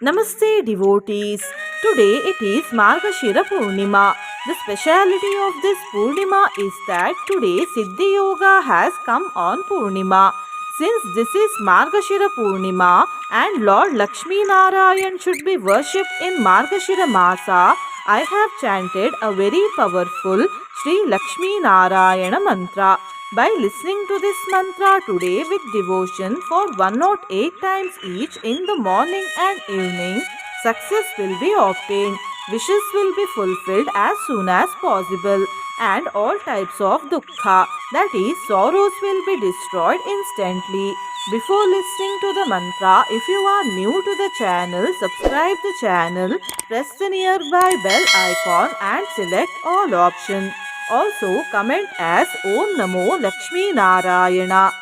Namaste devotees. Today it is Margashira Purnima. The speciality of this Purnima is that today Siddhi Yoga has come on Purnima. Since this is Margashira Purnima and Lord Lakshmi Narayan should be worshipped in Margashira Masa, I have chanted a very powerful Sri Lakshmi Narayana mantra. By listening to this mantra today with devotion for 108 times each in the morning and evening, success will be obtained, wishes will be fulfilled as soon as possible, and all types of dukkha, that is, sorrows, will be destroyed instantly. Before listening to the mantra, if you are new to the channel, subscribe the channel, press the nearby bell icon and select all options. Also, comment as Om Namo Lakshmi Narayana.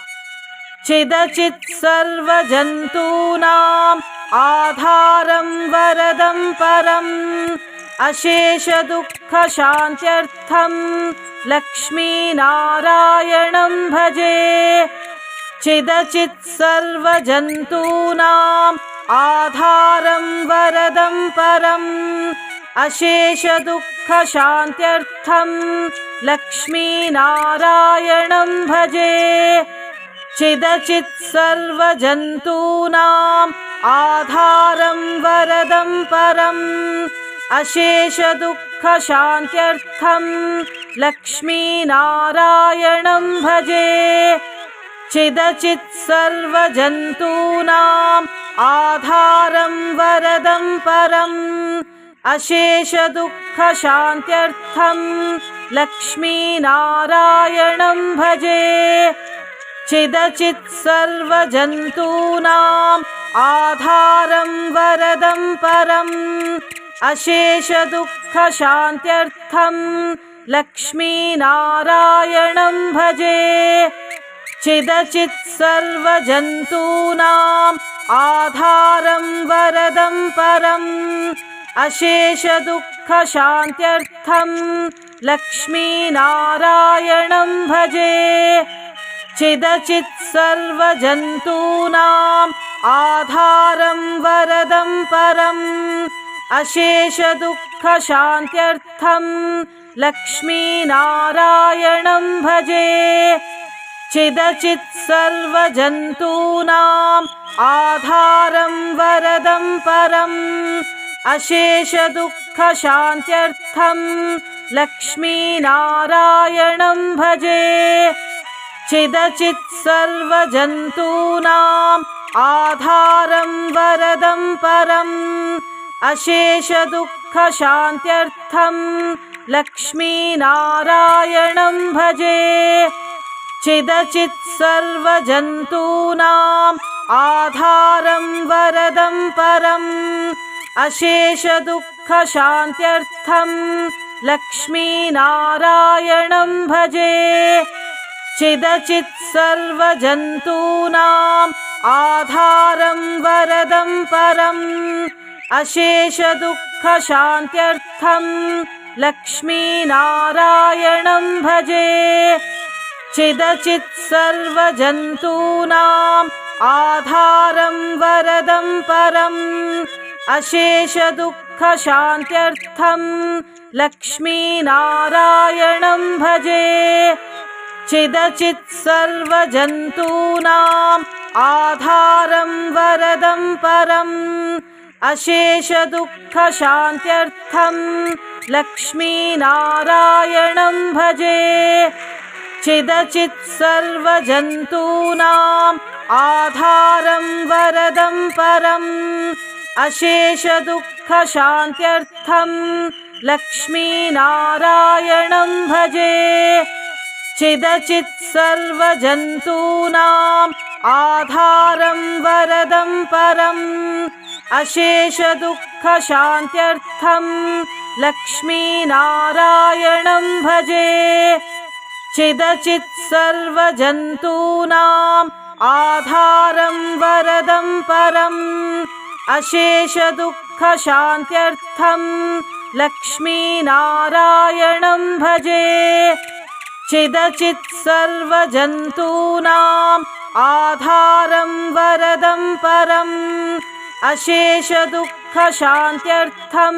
Chidachit sarvajantunam adharam varadam param ashesha dukkha shantyartham Lakshmi Narayanam bhaje. Chidachit sarvajantunam adharam varadam param ashesha dukkha shantyartham Lakshmi Narayanam bhaje. Chidachit sarvajantunam adharam varadam param ashesha dukkha shantyartham Lakshmi Narayanam bhaje. Chidachit sarvajantunam adharam varadam param ashesha dukkha shantyartham Lakshmi Narayanam bhaje. Chidachit sarvajantunam adharam varadam param ashesha dukkha shantyartham Lakshmi Narayanam bhaje. Chidachit sarvajantunam adharam varadam param ashesha dukkha shantyartham Lakshmi Narayanam bhaje. Chidachit sarvajantunam adharam varadam param ashesha dukkha shantyartham Lakshmi Narayanam bhaje. Chidachit sarvajantunam adharam varadam param ashesha dukkha shantyartham Lakshmi Narayanam bhaje. Chidachit sarvajantunam adharam varadam param ashesha dukkha shantyartham Lakshmi Narayanam bhaje. Chidachit sarvajantunam adharam varadam param ashesha dukkha shantyartham Lakshmi Narayanam bhaje. Chidachit sarvajantunam adharam varadam param ashesha dukkha shantyartham Lakshmi Narayanam bhaje. Chidachit sarvajantunam adharam varadam param ashesha dukkha shantyartham Lakshmi Narayanam bhaje. Chidachit sarvajantunam adharam varadam param ashesha dukkha shantyartham Lakshmi Narayanam bhaje. Chidachit sarvajantunam adharam varadam param ashesha dukkha shantyartham Lakshmi Narayanam bhaje. Chidachit sarvajantunam adharam varadam param ashesha dukkha shantyartham Lakshmi Narayanam bhaje. Chidachit sarvajantunam adharam varadam param ashesha dukkha shantyartham Lakshmi Narayanam bhaje. Chidachit sarvajantunam adharam varadam param अशेषदुःखशान्त्यर्थं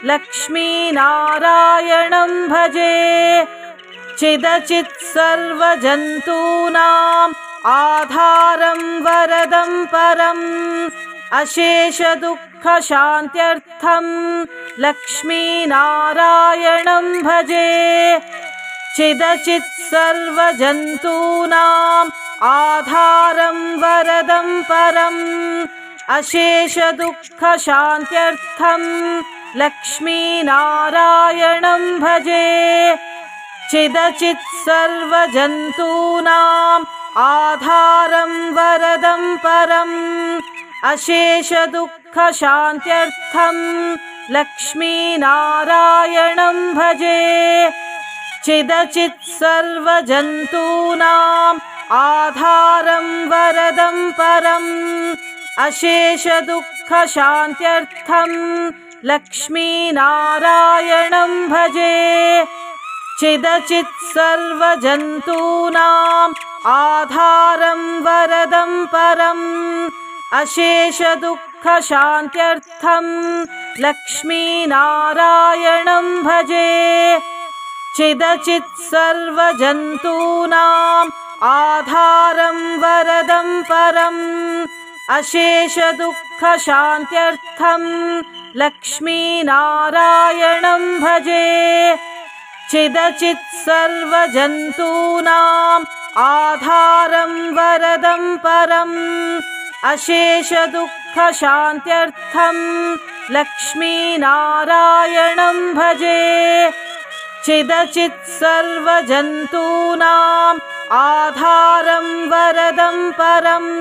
लक्ष्मीनारायणं भजे। चिदचित् सर्वजन्तूनाम् आधारं वरदं परम् अशेषदुःखशान्त्यर्थं लक्ष्मीनारायणं भजे। चिदचित् सर्वजन्तूनाम् आधारं वरदं परम् अशेषदुःखशान्त्यर्थं लक्ष्मीनारायणं भजे। चिदचित् सर्वजन्तूनाम् आधारं वरदं परम् अशेषदुःखशान्त्यर्थं लक्ष्मीनारायणं भजे। चिदचित् सर्वजन्तूनाम् आधारं वरदं परम् अशेषदुःखशान्त्यर्थं लक्ष्मीनारायणं भजे। चिदचित् सर्वजन्तूनाम् आधारं वरदं परम् अशेषदुःखशान्त्यर्थं लक्ष्मीनारायणं भजे। चिदचित् सर्वजन्तूनाम् आधारं वरदं परम् अशेषदुःखशान्त्यर्थं लक्ष्मीनारायणं भजे। चिदचित् सर्वजन्तूनाम् आधारं वरदं परम् अशेषदुःखशान्त्यर्थं लक्ष्मीनारायणं भजे। चिदचित् सर्वजन्तूनाम् आधारं वरदं परम्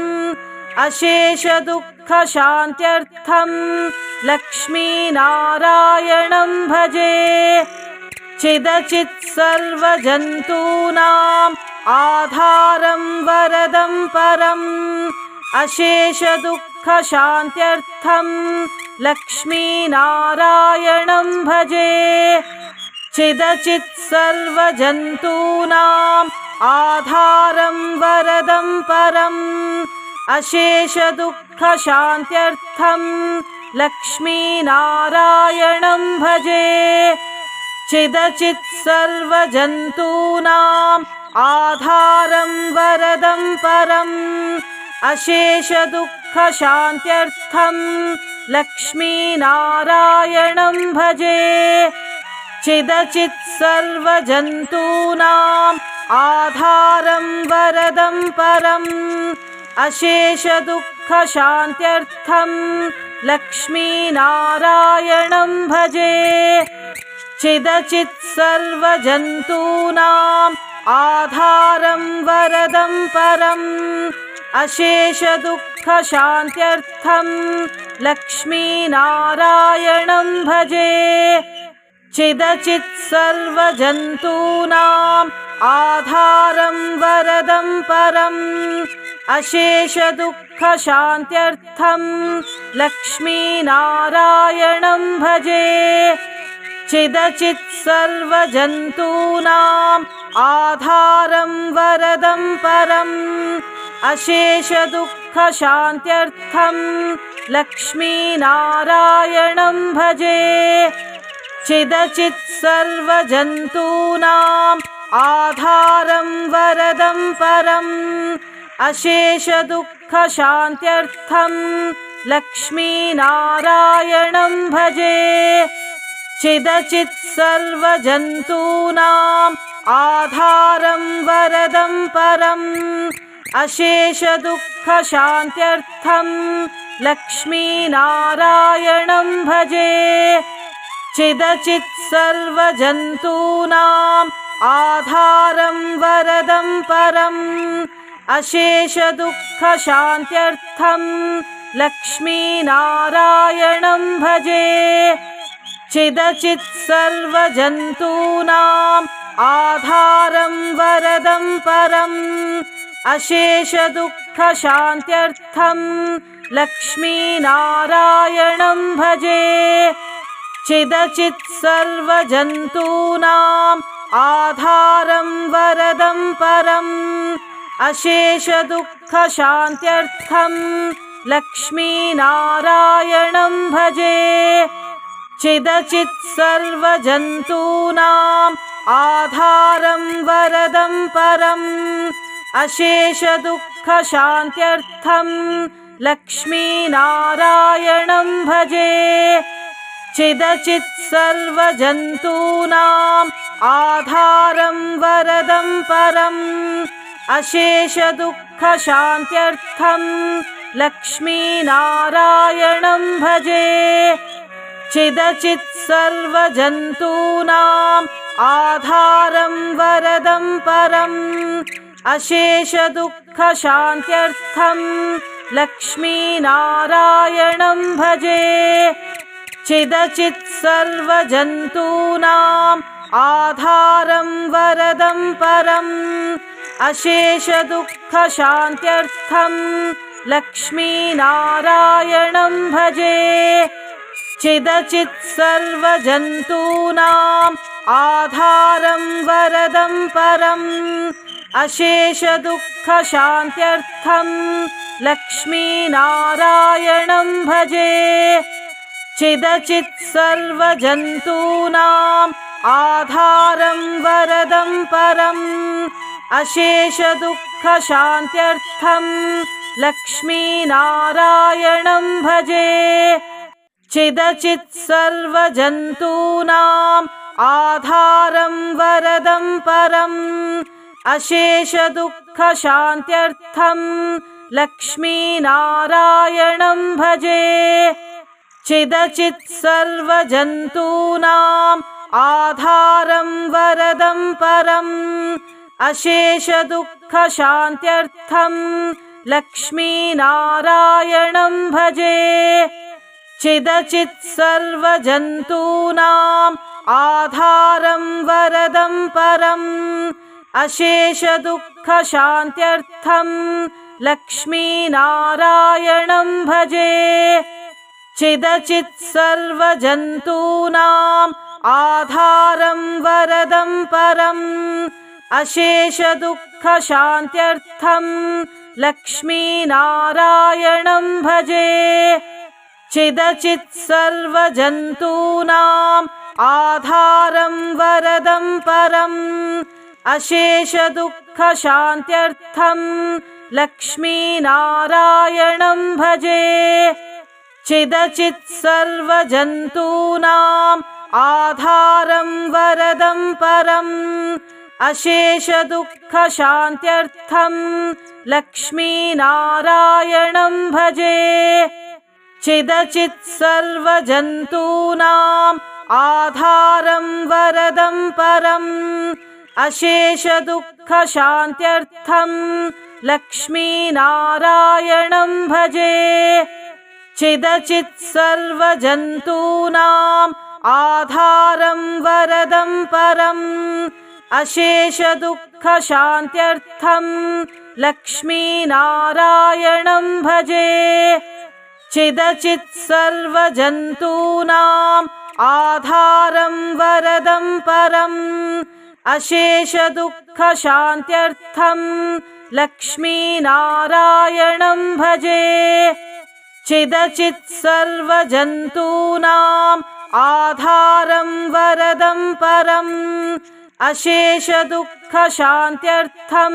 अशेषदुःखशान्त्यर्थं लक्ष्मीनारायणं भजे। चिदचित् सर्वजन्तूनाम् आधारं वरदं परम् अशेषदुःखशान्त्यर्थं लक्ष्मीनारायणं भजे। चिदचित् सर्वजन्तूनाम् आधारं वरदं परम् अशेषदुःखशान्त्यर्थं लक्ष्मीनारायणं भजे। चिदचित् सर्वजन्तूनाम् आधारं वरदं परम् अशेषदुःखशान्त्यर्थं लक्ष्मीनारायणं भजे। चिदचित् सर्वजन्तूनाम् आधारं वरदं परम् अशेषदुःखशान्त्यर्थं लक्ष्मीनारायणं भजे। चिदचित् सर्वजन्तूनाम् आधारं वरदं परम् अशेषदुःखशान्त्यर्थं लक्ष्मीनारायणं भजे। चिदचित् सर्वजन्तूनाम् आधारं वरदं परम् अशेषदुःखशान्त्यर्थं लक्ष्मीनारायणं भजे। चिदचित् सर्वजन्तूनाम् आधारं वरदं परम् अशेषदुःखशान्त्यर्थं लक्ष्मीनारायणं भजे। चिदचित् सर्वजन्तूनाम् आधारं वरदं परम् अशेषदुःखशान्त्यर्थं लक्ष्मीनारायणं भजे। चिदचित् सर्वजन्तूनाम् आधारं वरदं परम् अशेषदुःखशान्त्यर्थं लक्ष्मीनारायणं भजे। चिदचित् सर्वजन्तूनाम् आधारं वरदं परम् अशेषदुःखशान्त्यर्थं लक्ष्मीनारायणं भजे। चिदचित् सर्वजन्तूनाम् आधारं वरदं परम् अशेषदुःखशान्त्यर्थं लक्ष्मीनारायणं भजे। चिदचित् सर्वजन्तूनाम् आधारं वरदं परम् अशेषदुःखशान्त्यर्थं लक्ष्मीनारायणं भजे। चिदचित् सर्वजन्तूनाम् आधारं वरदं परम् अशेषदुःखशान्त्यर्थं लक्ष्मीनारायणं भजे। चिदचित् सर्वजन्तूनाम् आधारं वरदं परम् अशेषदुःखशान्त्यर्थं लक्ष्मीनारायणं भजे। चिदचित् सर्वजन्तूनाम् आधारं वरदं परम् अशेषदुःखशान्त्यर्थं लक्ष्मीनारायणं भजे। चिदचित् सर्वजन्तूनाम् आधारं वरदं परम् अशेषदुःखशान्त्यर्थं लक्ष्मीनारायणं भजे। चिदचित् सर्वजन्तूनाम् आधारं वरदं परम् अशेषदुःखशान्त्यर्थं लक्ष्मीनारायणं भजे। चिदचित् सर्वजन्तूनाम् आधारं वरदं परम् अशेषदुःखशान्त्यर्थं लक्ष्मीनारायणं भजे। चिदचित् सर्वजन्तूनाम् आधारं वरदं परम् अशेषदुःखशान्त्यर्थं लक्ष्मीनारायणं भजे। चिदचित् सर्वजन्तूनाम् आधारं वरदं परम् अशेषदुःखशान्त्यर्थं लक्ष्मीनारायणं भजे। चिदचित् सर्वजन्तूनाम् आधारं वरदं परम् अशेषदुःखशान्त्यर्थं लक्ष्मीनारायणं भजे। चिदचित् सर्वजन्तूनाम् आधारं वरदं परम् अशेषदुःखशान्त्यर्थं लक्ष्मीनारायणं भजे। चिदचित् सर्वजन्तूनाम् आधारं वरदं परम् अशेषदुःखशान्त्यर्थं लक्ष्मीनारायणं भजे। चिदचित् सर्वजन्तूनाम् आधारं वरदं परम् अशेषदुःखशान्त्यर्थं लक्ष्मीनारायणं भजे। चिदचित् सर्वजन्तूनाम् आधारं वरदं परम् अशेषदुःखशान्त्यर्थं लक्ष्मीनारायणं भजे। चिदचित् सर्वजन्तूनाम् आधारं वरदं परम् अशेषदुःखशान्त्यर्थं लक्ष्मीनारायणं भजे। चिदचित् सर्वजन्तूनाम् आधारं वरदं परम् अशेषदुःखशान्त्यर्थं लक्ष्मीनारायणं भजे। चिदचित् सर्वजन्तूनाम् आधारं वरदं परम् अशेषदुःखशान्त्यर्थं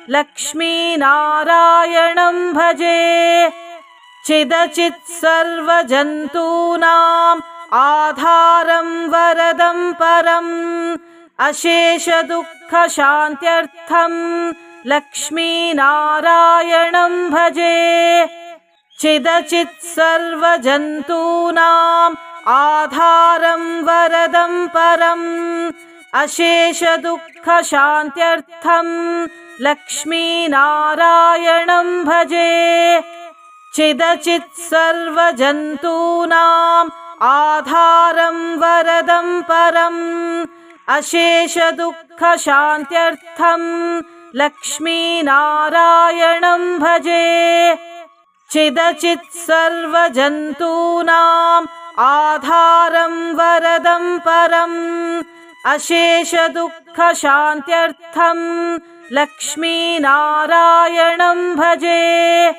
लक्ष्मीनारायणं भजे। चिदचित् सर्वजन्तूनाम् आधारं वरदं परम् अशेषदुःखशान्त्यर्थं लक्ष्मीनारायणं भजे। चिदचित् सर्वजन्तूनाम् आधारं वरदं परम् अशेषदुःखशान्त्यर्थं लक्ष्मीनारायणं भजे। चिदचित् सर्वजन्तूनाम् आधारं वरदं परम् अशेषदुःखशान्त्यर्थं लक्ष्मीनारायणं भजे। चिदचित् सर्वजन्तूनाम् आधारं वरदं परम् अशेषदुःखशान्त्यर्थं लक्ष्मीनारायणं भजे।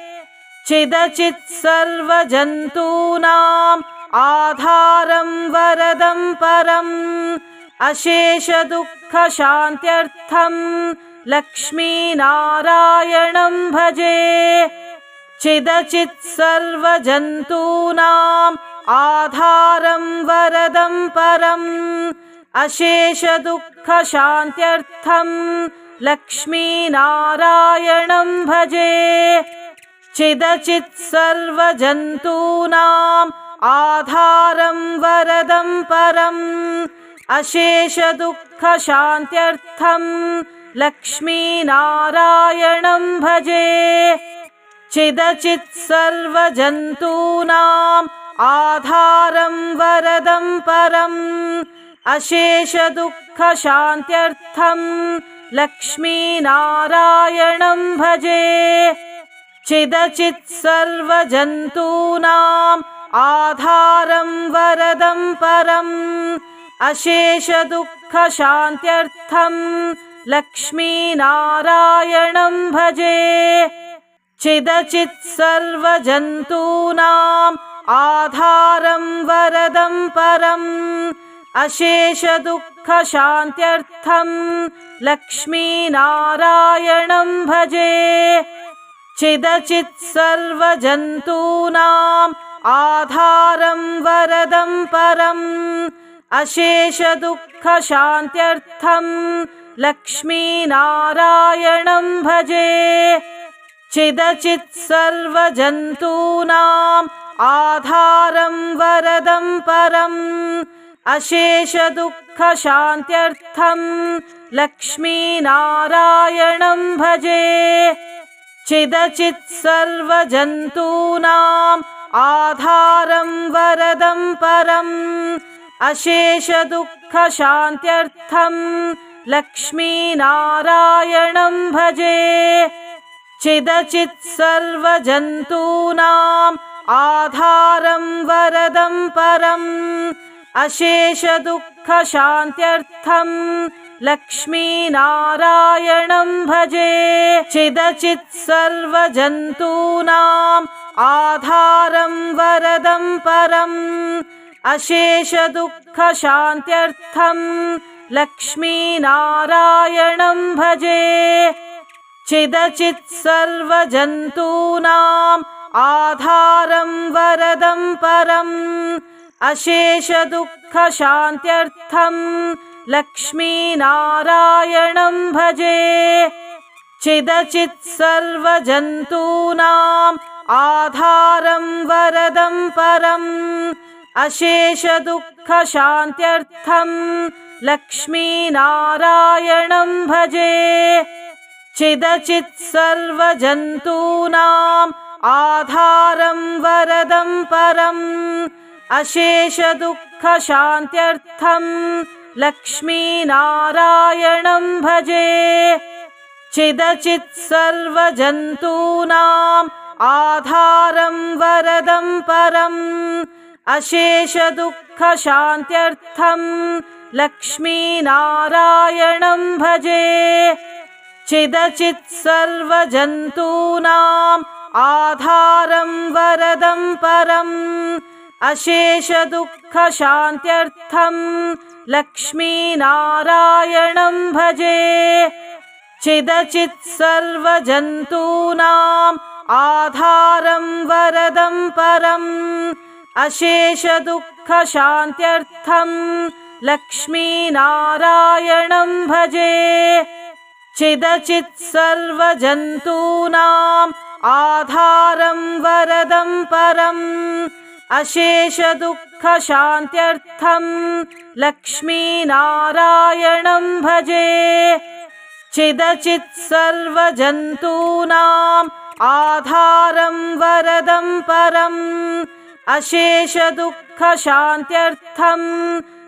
चिदचित् सर्वजन्तूनाम् आधारं वरदं परम् अशेषदुःखशान्त्यर्थं लक्ष्मीनारायणं भजे। चिदचित् सर्वजन्तूनाम् आधारं वरदं परम् अशेषदुःखशान्त्यर्थं लक्ष्मीनारायणं भजे। चिदचित् सर्वजन्तूनाम् आधारं वरदं परम् अशेषदुःखशान्त्यर्थं लक्ष्मीनारायणं भजे। चिदचित् सर्वजन्तूनाम् आधारं वरदं परम् अशेषदुःखशान्त्यर्थं लक्ष्मीनारायणं भजे। चिदचित् सर्वजन्तूनाम् आधारं वरदं परम् अशेषदुःखशान्त्यर्थं लक्ष्मीनारायणं भजे। चिदचित् सर्वजन्तूनाम् आधारं वरदं परम् अशेषदुःखशान्त्यर्थं लक्ष्मीनारायणं भजे। चिदचित् सर्वजन्तूनाम् आधारं वरदं परम् अशेषदुःखशान्त्यर्थं लक्ष्मीनारायणं भजे। चिदचित् सर्वजन्तूनाम् आधारं वरदं परम् अशेषदुःखशान्त्यर्थं लक्ष्मीनारायणं भजे। चिदचित् सर्वजन्तूनाम् आधारं वरदं परम् अशेषदुःखशान्त्यर्थं लक्ष्मीनारायणं भजे। चिदचित् सर्वजन्तूनाम् आधारं वरदं परम् अशेषदुःखशान्त्यर्थं लक्ष्मीनारायणं भजे। चिदचित् सर्वजन्तूनाम् आधारं वरदं परम् अशेषदुःखशान्त्यर्थं लक्ष्मीनारायणं भजे। चिदचित् सर्वजन्तूनाम् आधारं वरदं परम् अशेषदुःखशान्त्यर्थं लक्ष्मीनारायणं भजे। चिदचित् सर्वजन्तूनाम् आधारं वरदं परम् अशेषदुःखशान्त्यर्थं लक्ष्मीनारायणं भजे। चिदचित् सर्वजन्तूनाम् आधारं वरदं परम् अशेषदुःखशान्त्यर्थं लक्ष्मीनारायणं भजे। चिदचित् सर्वजन्तूनाम् आधारं वरदं परम् अशेषदुःखशान्त्यर्थं लक्ष्मीनारायणं भजे। चिदचित् सर्वजन्तूनाम् आधारं वरदं परम् अशेषदुःखशान्त्यर्थं लक्ष्मीनारायणं भजे। चिदचित् सर्वजन्तूनाम् आधारं वरदं परम् अशेषदुःखशान्त्यर्थं लक्ष्मीनारायणं भजे। चिदचित् सर्वजन्तूनाम् आधारं वरदं परम् अशेषदुःखशान्त्यर्थं लक्ष्मीनारायणं भजे। चिदचित् सर्वजन्तूनाम् आधारं वरदं परम् अशेषदुःखशान्त्यर्थं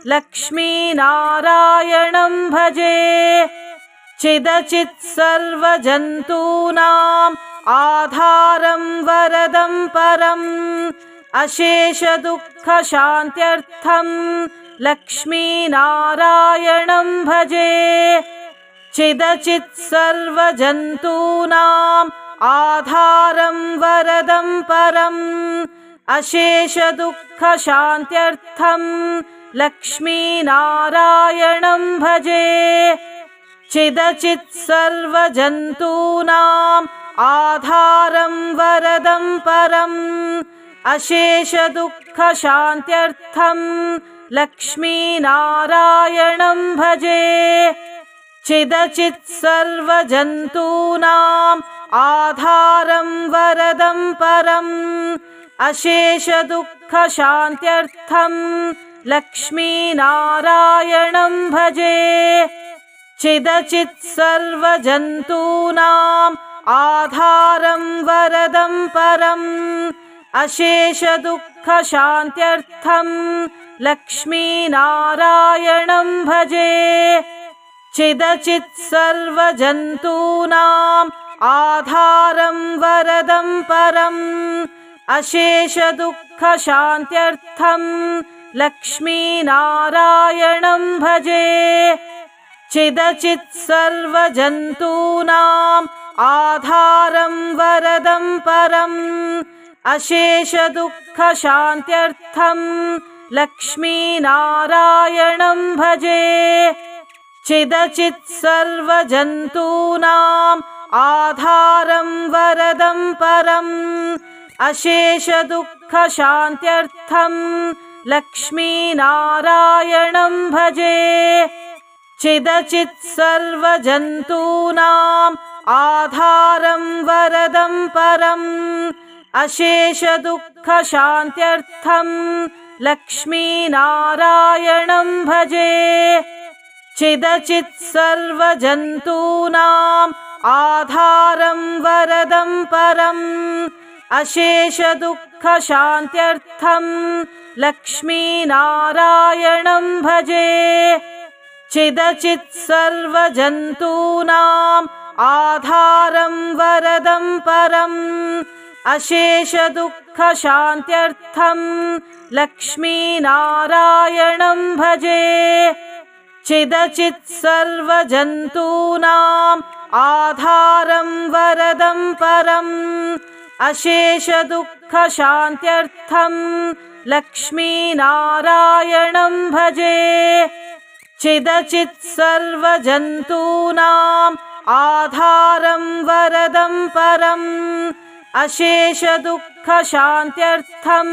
लक्ष्मीनारायणं भजे। चिदचित् सर्वजन्तूनाम् आधारं वरदं परम् अशेषदुःखशान्त्यर्थं लक्ष्मीनारायणं भजे। चिदचित् सर्वजन्तूनाम् आधारं वरदं परम् अशेषदुःखशान्त्यर्थं लक्ष्मीनारायणं भजे। चिदचित् सर्वजन्तूनाम् आधारं वरदं परम् अशेषदुःखशान्त्यर्थं लक्ष्मीनारायणं भजे। चिदचित् सर्वजन्तूनाम् आधारं वरदं परम् अशेषदुःखशान्त्यर्थं लक्ष्मीनारायणं भजे। चिदचित् सर्वजन्तूनाम् आधारं वरदं परम् अशेषदुःखशान्त्यर्थं लक्ष्मीनारायणं भजे। चिदचित् सर्वजन्तूनाम् आधारं वरदं परम् अशेषदुःखशान्त्यर्थं लक्ष्मीनारायणं भजे। चिदचित् सर्वजन्तूनाम् आधारं वरदं परम् अशेषदुःखशान्त्यर्थं लक्ष्मीनारायणं भजे। चिदचित् सर्वजन्तूनाम् आधारं वरदं परम् अशेषदुःखशान्त्यर्थं लक्ष्मीनारायणं भजे। चिदचित् सर्वजन्तूनाम् आधारं वरदं परम् अशेषदुःखशान्त्यर्थं लक्ष्मीनारायणं भजे। चिदचित् सर्वजन्तूनाम् आधारं वरदं परम् अशेषदुःखशान्त्यर्थं लक्ष्मीनारायणं भजे। चिदचित् सर्वजन्तूनाम् आधारं वरदं परम् अशेषदुःखशान्त्यर्थं लक्ष्मीनारायणं भजे। चिदचित् सर्वजन्तूनाम् आधारं वरदं परम् अशेषदुःखशान्त्यर्थं लक्ष्मीनारायणं भजे। चिदचित् सर्वजन्तूनाम् आधारं वरदं परम् अशेषदुःखशान्त्यर्थं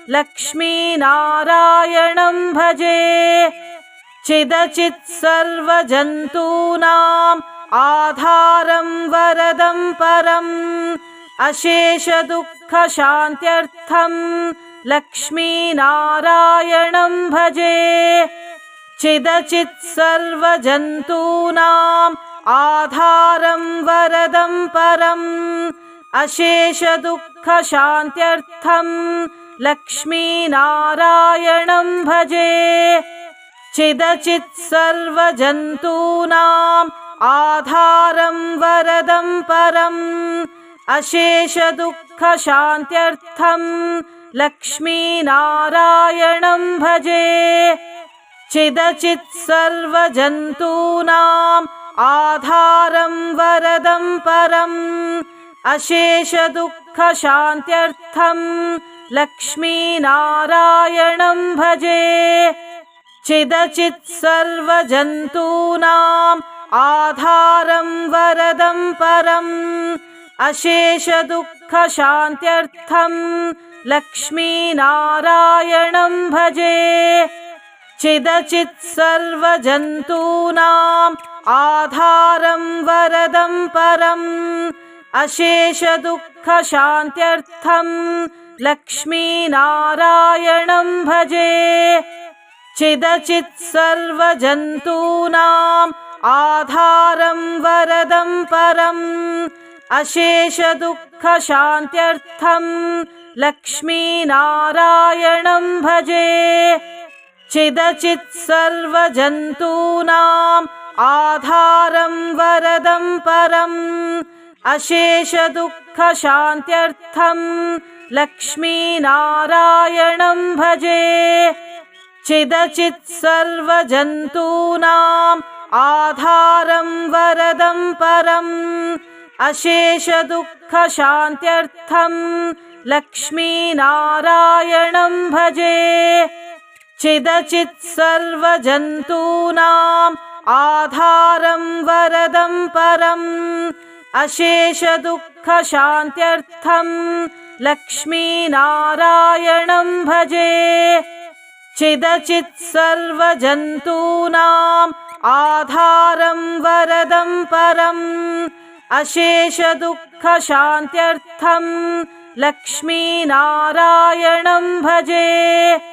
लक्ष्मीनारायणं भजे। चिदचित् सर्वजन्तूनाम् आधारं वरदं परम् अशेषदुःखशान्त्यर्थं लक्ष्मीनारायणं भजे। चिदचित् सर्वजन्तूनाम् आधारं वरदं परम् अशेषदुःखशान्त्यर्थं लक्ष्मीनारायणं भजे। चिदचित् सर्वजन्तूनाम् आधारं वरदं परम् अशेषदुःखशान्त्यर्थं लक्ष्मीनारायणं भजे। चिदचित् सर्वजन्तूनाम् आधारं वरदं परम् अशेषदुःखशान्त्यर्थं लक्ष्मीनारायणं भजे। चिदचित् सर्वजन्तूनाम् आधारं वरदं परम् अशेषदुःखशान्त्यर्थं लक्ष्मीनारायणं भजे। चिदचित् सर्वजन्तूनाम् आधारं वरदं परम् अशेषदुःखशान्त्यर्थं लक्ष्मीनारायणं भजे। चिदचित् सर्वजन्तूनाम् आधारं वरदं परम् अशेषदुःखशान्त्यर्थं लक्ष्मीनारायणं भजे। चिदचित् सर्वजन्तूनाम् आधारं वरदं परम् अशेषदुःखशान्त्यर्थं लक्ष्मीनारायणं भजे। चिदचित् सर्वजन्तूनाम् आधारं वरदं परम् अशेषदुःखशान्त्यर्थं लक्ष्मीनारायणं भजे। चिदचित् सर्वजन्तूनाम् आधारं वरदं परम् अशेषदुःखशान्त्यर्थं लक्ष्मीनारायणं भजे। चिदचित् सर्वजन्तूनाम् आधारं वरदं परम् अशेषदुःखशान्त्यर्थं लक्ष्मीनारायणं भजे।